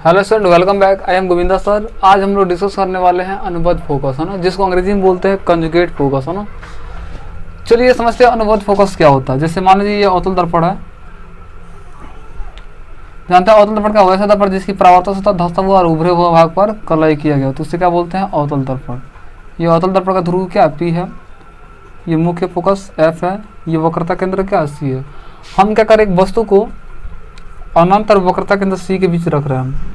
Hello sir, welcome back. I am Govinda sir. आज हम लोग डिस्कस करने वाले हैं अनुबद्ध फोकस, है ना, जिसको अंग्रेजी में बोलते हैं कंजुगेट फोकस, है ना। चलिए समझते हैं अनुबद्ध फोकस क्या होता है। जैसे मान लीजिए ये अवतल दर्पण है, जानते हैं अवतल दर्पण का वैसा दर्पण जिसकी परावर्तक सतह धंसा हुआ और उभरे हुए भाग पर कलाई किया गया, तो उससे क्या बोलते हैं, अवतल दर्पण। ये अवतल दर्पण का ध्रुव क्या P है, ये मुख्य फोकस F है, ये वक्रता केंद्र क्या C है। हम क्या करें, एक वस्तु को अनंत और वक्रता केंद्र C के बीच रख रहे हैं।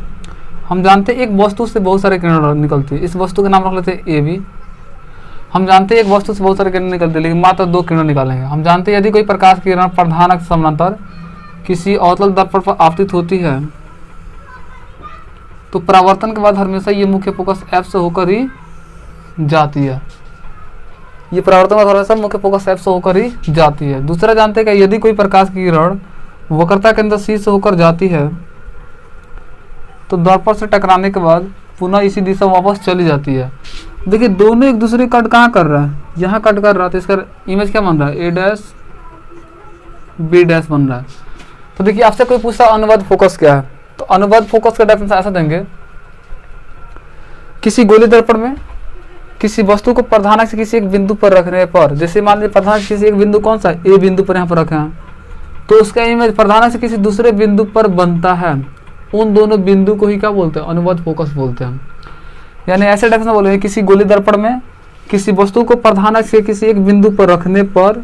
हम जानते हैं एक वस्तु से बहुत सारे किरण निकलती है, इस वस्तु का नाम रख लेते हैं AB। हम जानते हैं एक वस्तु से बहुत सारे किरण निकलते हैं, लेकिन मात्र 2 किरण निकालेंगे। हम जानते हैं यदि कोई प्रकाश की किरण प्रधान अक्ष समानांतर किसी अवतल दर्पण पर आपतित होती है तो परावर्तन के बाद हमेशा ये मुख्य फोकस F से होकर ही जाती है। ये परावर्तन के बाद हमेशा मुख्य फोकस F से होकर ही जाती है। दूसरा जानते हैं कि यदि कोई प्रकाश की किरण वक्रता के अंदर C से होकर जाती है तो दर्पण से टकराने के बाद पुनः इसी दिशा वापस चली जाती है। देखिए दोनों एक दूसरे कट कहाँ कर रहा है, यहाँ कट कर रहा है, तो इसका इमेज क्या बन रहा है, A' B' बन रहा है। तो देखिए आपसे कोई पूछता है अनुबद्ध फोकस क्या है, तो अनुबद्ध फोकस का डेफिनेशन ऐसा देंगे, किसी गोलीय दर्पण में किसी वस्तु को प्रधान अक्ष से किसी एक बिंदु पर रखने पर, जैसे मान लीजिए प्रधान अक्ष किसी एक बिंदु कौन सा A बिंदु पर यहाँ पर रखे हैं, तो उसका इमेज प्रधान अक्ष से किसी दूसरे बिंदु पर बनता है। उन दोनों बिंदु को ही क्या बोलते हैं, अनुबद्ध फोकस बोलते हैं। यानी ऐसे डेफिनेशन बोलेंगे, किसी गोलीय दर्पण में किसी वस्तु को प्रधान अक्ष के किसी एक बिंदु पर रखने पर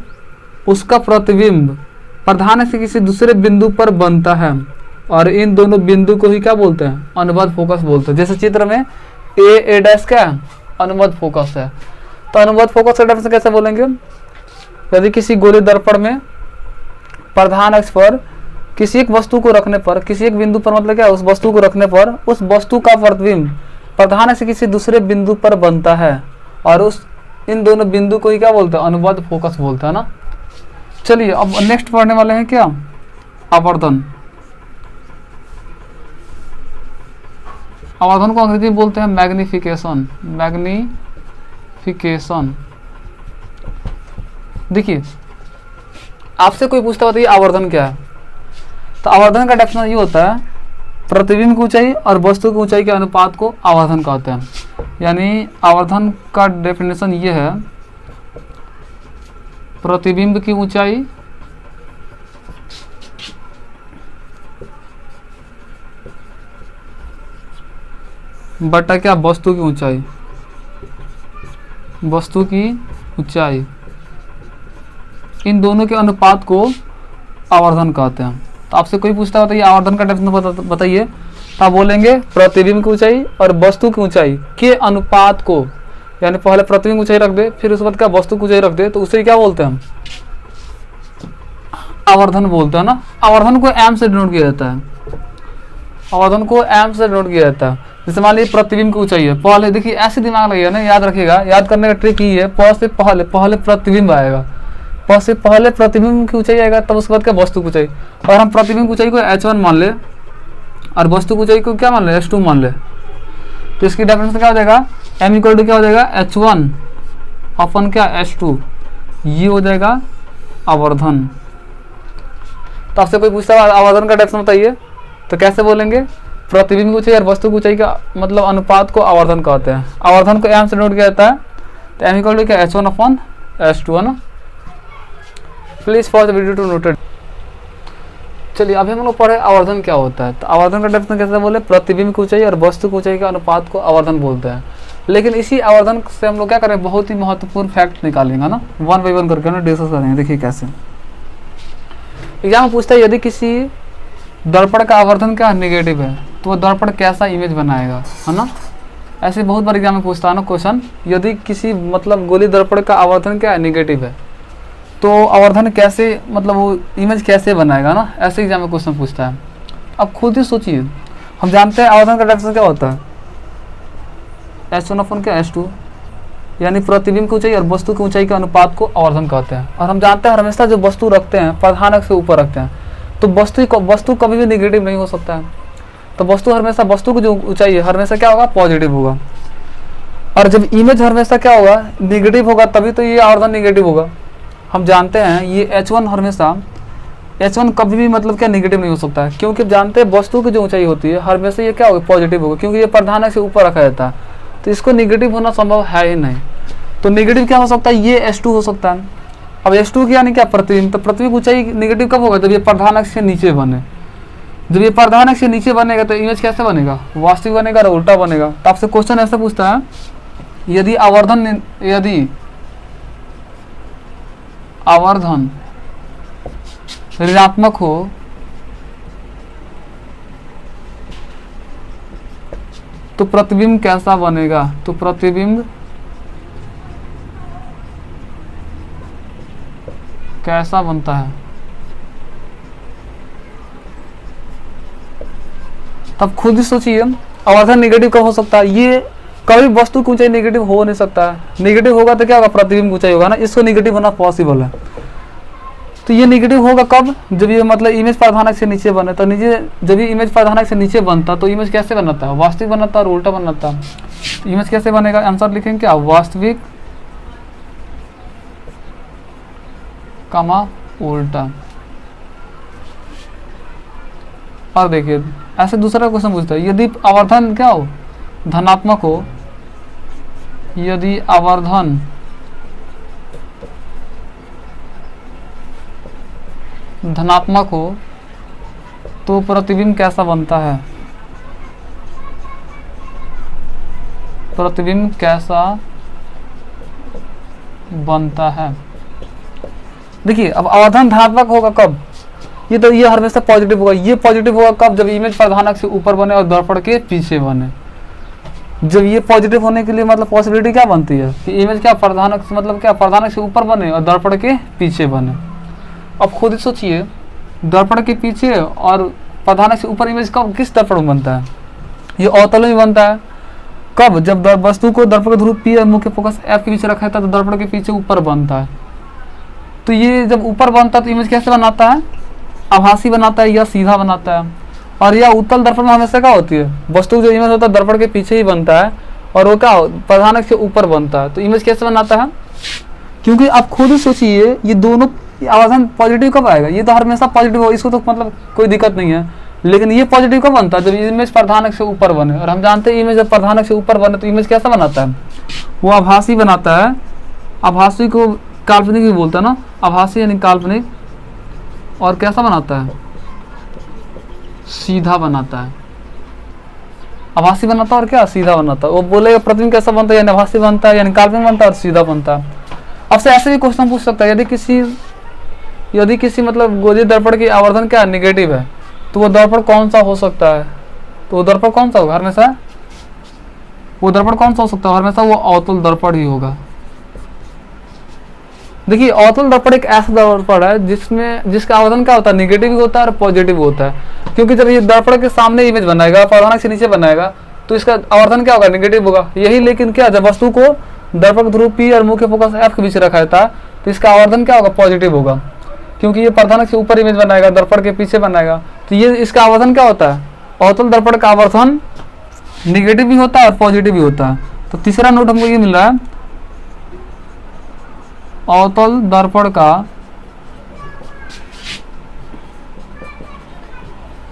उसका प्रतिबिंब प्रधान अक्ष से किसी दूसरे बिंदु पर बनता है और इन दोनों बिंदु को ही क्या बोलते हैं, अनुबद्ध फोकस बोलते हैं। जैसे चित्र में A' क्या है, अनुबद्ध फोकस है। तो अनुबद्ध फोकस का डेफिनेशन कैसे बोलेंगे, यदि किसी गोलीय दर्पण में प्रधान अक्ष पर किसी एक वस्तु को रखने पर, किसी एक बिंदु पर मतलब क्या, उस वस्तु को रखने पर उस वस्तु का प्रतिबिंब प्रधान अक्ष से किसी दूसरे बिंदु पर बनता है और उस इन दोनों बिंदु को ही क्या बोलते हैं, अनुबद्ध फोकस बोलते हैं ना। चलिए अब नेक्स्ट पढ़ने वाले हैं क्या, आवर्धन। आवर्धन को अंग्रेजी में बोलते हैं मैग्निफिकेशन। मैग्निफिकेशन। देखिए आपसे कोई पूछता बताइए आवर्धन क्या है, तो आवर्धन का डेफिनेशन ये होता है, प्रतिबिंब की ऊंचाई और वस्तु की ऊंचाई के अनुपात को आवर्धन कहते हैं। यानी आवर्धन का डेफिनेशन ये है, प्रतिबिंब की ऊंचाई बटा क्या, वस्तु की ऊंचाई, वस्तु की ऊंचाई, इन दोनों के अनुपात को आवर्धन कहते हैं। तो आपसे कोई पूछता बताइए आवर्धन का डेफिनेशन बताइए, तो आप बोलेंगे प्रतिबिंब की ऊंचाई और वस्तु की ऊंचाई के अनुपात को, यानी पहले प्रतिबिंब ऊंचाई रख दे फिर उसके बाद क्या वस्तु की ऊंचाई रख दे, तो उसे क्या बोलते हैं हम, आवर्धन बोलते हैं ना। आवर्धन को एम से डिनोट किया जाता है, आवर्धन को एम से डिनोट किया जाता है। जैसे मान लीजिए प्रतिबिंब की ऊंचाई है, पहले देखिए ऐसे दिमाग लगेगा ना, याद रखिएगा, याद करने का ट्रिक ये है, प से पहले प्रतिबिंब आएगा, प से पहले प्रतिबिंब की ऊंचाई आएगा, तब उसके बाद क्या वस्तु की ऊंचाई। और हम प्रतिबिंब की ऊंचाई को H1 मान ले और वस्तु की ऊंचाई को क्या मान ले, H2 मान ले, तो इसकी डेफिनेशन क्या हो जाएगा, M इक्वल टू क्या हो जाएगा, H1 अपन क्या H2, ये हो जाएगा आवर्धन। तो आपसे कोई पूछता है आवर्धन का डेफिनेशन बताइए, तो कैसे बोलेंगे, प्रतिबिंब की ऊंचाई और वस्तु की ऊंचाई का मतलब अनुपात को आवर्धन कहते हैं। आवर्धन को M से नोट किया जाता है, तो M इक्वल टू क्या, H1 अपन H2, है ना। Please for the video to noted. चलिए अभी हम लोग पढ़े आवर्धन क्या होता है। तो आवर्धन का डेफिनेशन कैसे बोले, प्रतिबिंब की ऊंचाई और वस्तु की ऊंचाई के अनुपात को आवर्धन बोलते हैं। लेकिन इसी आवर्धन से हम लोग क्या करें, बहुत ही महत्वपूर्ण फैक्ट निकालेंगे ना, 1 बाय 1 करके ना डिस्कस करेंगे। देखिए कैसे एग्जाम में पूछता है, यदि किसी दर्पण का आवर्धन क्या नेगेटिव है तो वो दर्पण कैसा इमेज बनाएगा, है ना। ऐसे बहुत बार एग्जाम में पूछता है ना क्वेश्चन, यदि किसी मतलब गोलीय दर्पण का आवर्धन क्या है, नेगेटिव है, तो आवर्धन कैसे मतलब वो इमेज कैसे बनाएगा ना, ऐसे एग्जाम में क्वेश्चन पूछता है। अब खुद ही सोचिए, हम जानते हैं आवर्धन का डेफिनेशन क्या होता है, H1 अपन क्या H2, यानी प्रतिबिंब की ऊंचाई और वस्तु की ऊंचाई के अनुपात को आवर्धन कहते हैं। और हम जानते हैं हमेशा जो वस्तु रखते हैं प्रधान अक्ष से ऊपर रखते हैं, तो वस्तु कभी भी नेगेटिव नहीं हो सकता है। तो वस्तु हमेशा, वस्तु की जो ऊंचाई है हमेशा क्या होगा, पॉजिटिव होगा। और जब इमेज हमेशा क्या होगा, नेगेटिव होगा, तभी तो ये आवर्धन नेगेटिव होगा। हम जानते हैं ये H1 हमेशा H1 कभी भी मतलब क्या नेगेटिव नहीं हो सकता है, क्योंकि जानते हैं वस्तु की जो ऊंचाई होती है हमेशा ये क्या होगा, पॉजिटिव होगा, क्योंकि ये प्रधानक से ऊपर रखा जाता है, तो इसको नेगेटिव होना संभव है ही नहीं। तो नेगेटिव क्या हो सकता है, ये H2 हो सकता है। अब H2 की यानी क्या, प्रतिबिंब। तो प्रतिबिंब की ऊंचाई नेगेटिव कब होगा, जब ये प्रधानक से नीचे बने। जब ये प्रधानक से नीचे बनेगा तो इमेज कैसे बनेगा, वास्तविक बनेगा और उल्टा बनेगा। तो आपसे क्वेश्चन ऐसा पूछता है, यदि आवर्धन ऋणात्मक हो तो प्रतिबिंब कैसा बनेगा। तो प्रतिबिंब कैसा बनता है, तब खुद ही सोचिए आवर्धन नेगेटिव कब हो सकता है। ये कभी वस्तु की ऊंचाई नेगेटिव हो नहीं सकता है। नेगेटिव होगा तो क्या होगा, प्रतिबिंब ऊंचाई होगा ना, इसको नेगेटिव होना पॉसिबल है। तो ये नेगेटिव होगा कब, जब ये मतलब इमेज प्रधानक से नीचे बने। तो नीचे जब ये इमेज प्रधानक से नीचे बनता तो इमेज कैसे बनाता है, वास्तविक बनाता और उल्टा बनाता। इमेज कैसे बनेगा, आंसर लिखेंगे क्या, वास्तविक कमा उल्टा। और देखिए ऐसे दूसरा क्वेश्चन पूछता है, यदि आवर्धन क्या हो, धनात्मक हो, यदि आवर्धन धनात्मक हो तो प्रतिबिंब कैसा बनता है। प्रतिबिंब कैसा बनता है। देखिए अब आवर्धन धनात्मक होगा कब, ये हमेशा पॉजिटिव होगा। ये पॉजिटिव होगा कब, जब इमेज प्रधानक से ऊपर बने और दर्पण के पीछे बने। जब ये पॉजिटिव होने के लिए मतलब पॉसिबिलिटी क्या बनती है कि इमेज क्या प्रधानक से मतलब क्या प्रधानक से ऊपर बने और दर्पण के पीछे बने। अब खुद ही सोचिए, दर्पण के पीछे और प्रधानक से ऊपर इमेज कब किस दर्पण में बनता है, ये अवतल में बनता है। कब, जब वस्तु को दर्पण के ध्रुव P और मुख्य फोकस F के पीछे रखा था तो दर्पण के पीछे ऊपर बनता है। तो ये जब ऊपर बनता है तो इमेज कैसे बनाता है, आभासी बनाता है या सीधा बनाता है। और यह उत्तल दर्पण में हमेशा क्या होती है, वस्तु जो इमेज होता है दर्पण के पीछे ही बनता है और वो क्या प्रधानक से ऊपर बनता है। तो इमेज कैसे बनाता है, क्योंकि आप खुद ही सोचिए ये दोनों आवर्धन पॉजिटिव कब आएगा, ये तो हमेशा पॉजिटिव हो, इसको तो मतलब कोई दिक्कत नहीं है। लेकिन ये पॉजिटिव कब बनता है, जब इमेज प्रधानक से ऊपर बने। और हम जानते हैं इमेज जब प्रधानक से ऊपर बने तो इमेज कैसा बनाता है, वो आभासी बनाता है। आभासी को काल्पनिक भी बोलता है ना, आभासी यानी काल्पनिक। और कैसा बनाता है, सीधा बनाता है। आभासी बनाता है और क्या सीधा बनाता है। वो बोलेगा प्रतिबिंब कैसा बनता है, यानी आभासी बनता है, यानी काल्पनिक बनता है और सीधा बनता है। अब से ऐसे भी क्वेश्चन पूछ सकता है, यदि किसी मतलब गोलीय दर्पण की आवर्धन क्या नेगेटिव है तो वो दर्पण कौन सा हो सकता है। तो वो दर्पण कौन सा होगा, हमेशा वो दर्पण कौन सा हो सकता है, हमेशा वो अवतल दर्पण ही होगा। देखिए अवतल दर्पण एक ऐसा दर्पण है जिसका आवर्धन क्या होता है, नेगेटिव भी होता है और पॉजिटिव होता है। क्योंकि जब ये दर्पण के सामने इमेज बनाएगा, प्रधानक से नीचे बनाएगा, तो इसका आवर्धन क्या होगा, नेगेटिव होगा। यही लेकिन क्या, जब वस्तु को दर्पण ध्रुव P और मुख्य फोकस F के बीच रखा था तो इसका आवर्धन क्या होगा, पॉजिटिव होगा। क्योंकि ये प्रधानक से ऊपर इमेज बनाएगा, दर्पण के पीछे बनाएगा, तो ये इसका आवर्धन क्या होता है, अवतल दर्पण का आवर्धन नेगेटिव भी होता है और पॉजिटिव भी होता है। तो तीसरा नोट हमको ये मिल रहा है, अवतल दर्पण का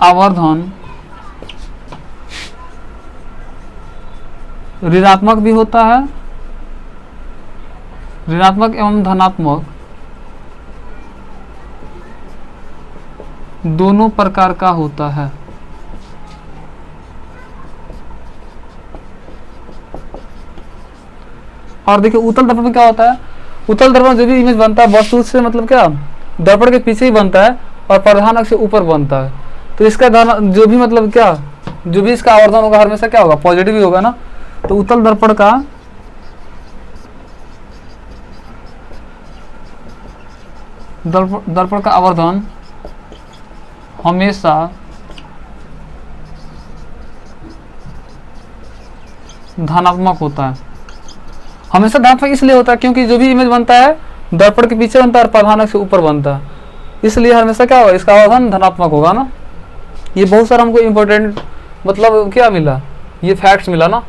आवर्धन ऋणात्मक भी होता है, ऋणात्मक एवं धनात्मक दोनों प्रकार का होता है। और देखिए उत्तल दर्पण में क्या होता है, उत्तल दर्पण जो भी इमेज बनता है वस्तु से मतलब क्या दर्पण के पीछे ही बनता है और प्रधानक से ऊपर बनता है। तो इसका जो भी मतलब क्या, जो भी इसका आवर्धन होगा हमेशा क्या होगा, पॉजिटिव ही होगा ना। तो उत्तल दर्पण का दर्पण का आवर्धन हमेशा धनात्मक होता है। हमेशा धनात्मक इसलिए होता है क्योंकि जो भी इमेज बनता है दर्पण के पीछे बनता है और प्रधानक से ऊपर बनता है, इसलिए हमेशा क्या होगा, इसका आवर्धन धनात्मक होगा ना। ये बहुत सारा हमको इम्पोर्टेंट मतलब क्या मिला, ये फैक्ट्स मिला ना,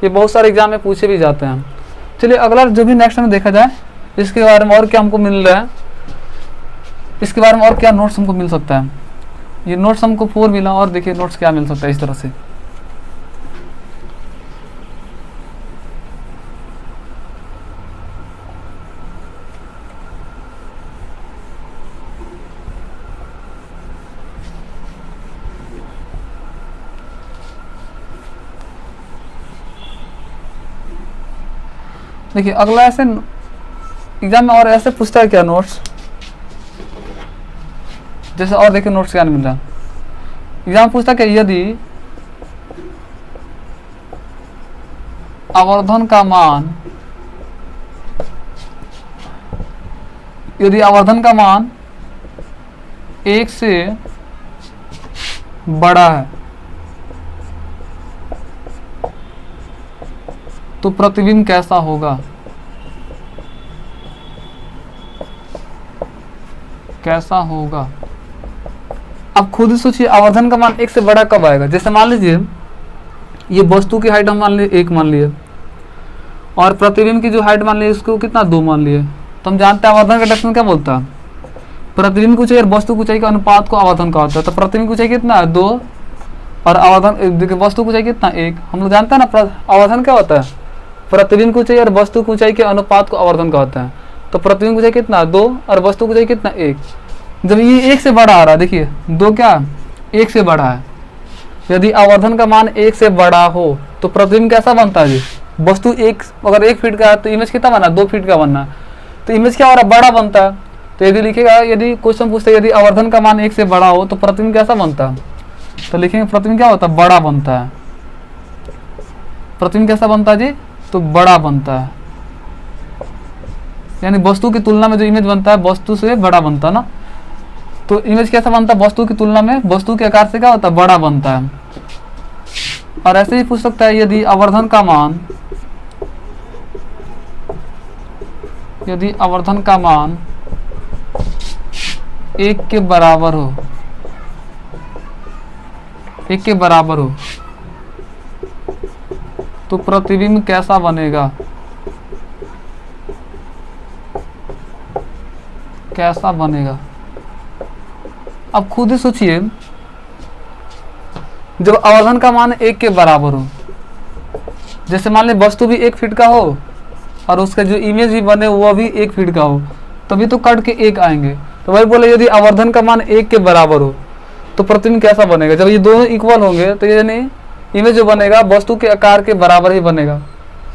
ये बहुत सारे एग्जाम में पूछे भी जाते हैं। चलिए अगला जो भी नेक्स्ट में देखा जाए इसके बारे में और क्या हमको मिल रहा है, इसके बारे में और क्या नोट्स हमको मिल सकता है, ये नोट्स हमको 4 मिला, और देखिए नोट्स क्या मिल सकता है इस तरह से। देखिए अगला ऐसे एग्जाम में और ऐसे पूछता है क्या नोट्स, जैसे और देखिए नोट्स क्या मिल रहा है। एग्जाम पूछता है कि यदि आवर्धन का मान, यदि आवर्धन का मान 1 से बड़ा है तो प्रतिबिंब कैसा होगा, कैसा होगा। अब खुद ही सोचिए आवर्धन का मान 1 से बड़ा कब आएगा। जैसे मान लीजिए ये वस्तु की हाइट हम मान लिए 1 मान लिए, और प्रतिबिंब की जो हाइट मान लिए उसको कितना 2 मान लिए, तो हम जानते हैं आवर्धन का डेफिनेशन क्या बोलता है, प्रतिबिंब की ऊंचाई और वस्तु की ऊंचाई के अनुपात को आवर्धन कहा होता है। तो प्रतिबिंब की ऊंचाई कितना है 2, और आवर्धन देखिए वस्तु की ऊंचाई कितना 1। हम लोग जानते हैं ना आवर्धन क्या होता है, प्रतिबिंब की ऊंचाई और वस्तु की ऊंचाई के अनुपात को आवर्धन कहा होता है। तो प्रतिबिंब की ऊंचाई कितना 2 और वस्तु की ऊंचाई कितना 1। जब ये 1 से बड़ा आ रहा है, देखिए 2 क्या 1 से बड़ा है, यदि आवर्धन का मान 1 से बड़ा हो तो प्रतिबिंब कैसा बनता है जी, वस्तु अगर 1 फीट का है तो इमेज कितना बनना है 2 फीट का बनना है, तो इमेज क्या हो रहा है बड़ा बनता है। तो यदि लिखेगा, यदि क्वेश्चन पूछते हैं यदि आवर्धन का मान 1 से बड़ा हो तो प्रतिबिंब कैसा बनता है, तो लिखेंगे प्रतिबिंब क्या होता है बड़ा बनता है। प्रतिबिंब कैसा बनता है जी, तो बड़ा बनता है, यानी वस्तु की तुलना में जो इमेज बनता है वस्तु से बड़ा बनता है ना। तो इमेज कैसा बनता है वस्तु की तुलना में, वस्तु के आकार से क्या होता है बड़ा बनता है। और ऐसे ही पूछ सकता है यदि आवर्धन का मान, यदि आवर्धन का मान 1 के बराबर हो, 1 के बराबर हो तो प्रतिबिंब कैसा बनेगा, कैसा बनेगा। अब खुद ही सोचिए जब आवर्धन का मान 1 के बराबर हो, जैसे मान लीजिए वस्तु भी 1 फीट का हो और उसका जो इमेज भी बने वो भी 1 फीट का हो, तभी तो कट के 1 आएंगे। तो वही बोले यदि आवर्धन का मान 1 के बराबर हो तो प्रतिबिंब कैसा बनेगा। जब ये दोनों इक्वल होंगे तो यानी इमेज जो बनेगा वस्तु के आकार के बराबर ही बनेगा,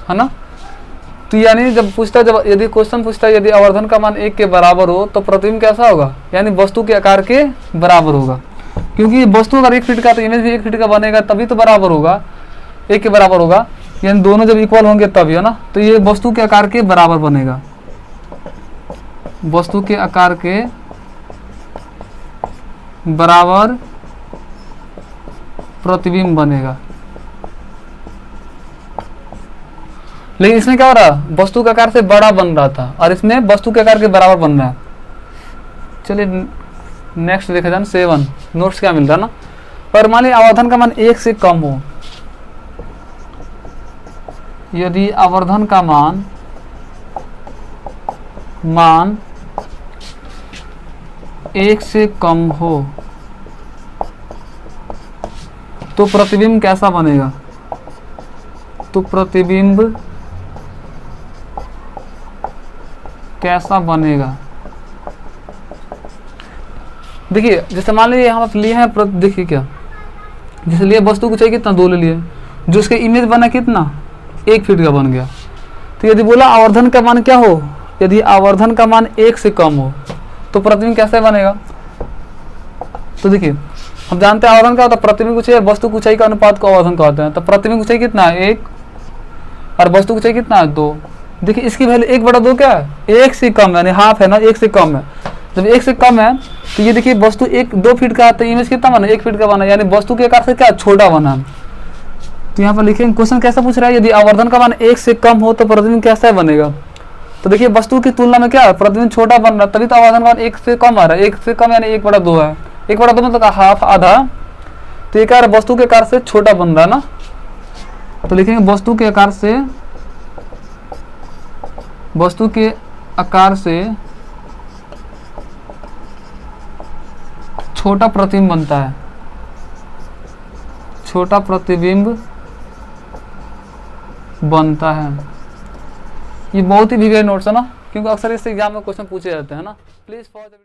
है ना। तो यानी जब पूछता, जब यदि क्वेश्चन पूछता है यदि आवर्धन का मान 1 के बराबर हो तो प्रतिबिंब कैसा होगा, यानी वस्तु के आकार के बराबर होगा, क्योंकि वस्तु अगर 1 फीट का तो इमेज भी 1 फीट का बनेगा, तभी तो बराबर होगा, 1 के बराबर होगा, यानी दोनों जब इक्वल होंगे तभी, है ना। तो ये वस्तु के आकार के बराबर बनेगा, वस्तु के आकार के बराबर प्रतिबिंब बनेगा। लेकिन इसमें क्या हो रहा है, वस्तु के आकार से बड़ा बन रहा था और इसमें वस्तु के आकार के बराबर बन रहा है। चलिए नेक्स्ट देखा जाए 7 नोट्स क्या मिल रहा है ना। पर मान लीजिए आवर्धन का मान 1 से कम हो, यदि आवर्धन का मान 1 से कम हो तो प्रतिबिंब कैसा बनेगा, तो प्रतिबिंब कैसा बनेगा। देखिए जैसे मान लीजिए यहाँ पर लिए हैं, देखिए क्या, जैसे लिए वस्तु को चाहिए कितना 2 ले लिए, जो उसके इमेज बना कितना 1 फीट का बन गया। तो यदि बोला आवर्धन का मान क्या हो, यदि आवर्धन का मान 1 से कम हो तो प्रतिबिंब कैसे बनेगा। तो देखिए हम जानते हैं आवर्धन क्या होता है, प्रतिबिंब ऊंचाई और वस्तु की ऊंचाई का अनुपात को आवर्धन कहते हैं। तो प्रतिबिंब ऊंचाई कितना है 1 और वस्तु की ऊंचाई कितना है 2। देखिए इसकी वैल्यू 1/2 क्या है, 1 से कम है, यानी हाफ है ना, 1 से कम है। जब 1 से कम है तो ये देखिए वस्तु 2 फीट का, तो इमेज कितना बना 1 फीट का बना, यानी वस्तु के आकार से क्या छोटा बना। तो यहाँ पर लिखेंगे क्वेश्चन कैसा पूछ रहा है, यदि आवर्धन का मान 1 से कम हो तो प्रतिबिंब कैसा बनेगा। तो देखिए वस्तु की तुलना में क्या है प्रतिबिंब छोटा बन रहा है, तभी तो आवर्धन का मान 1 से कम आ रहा है। 1 से कम यानी 1/2 है, 1/2 मतलब हाफ, आधा। तो ये क्या है वस्तु के आकार से छोटा बन रहा है ना। तो लिखेंगे वस्तु के आकार से, वस्तु के आकार से छोटा प्रतिबिंब बनता है, छोटा प्रतिबिंब बनता है। ये बहुत ही वीडियो नोट्स है ना, क्योंकि अक्सर इससे एग्जाम में क्वेश्चन पूछे जाते हैं ना। Please for the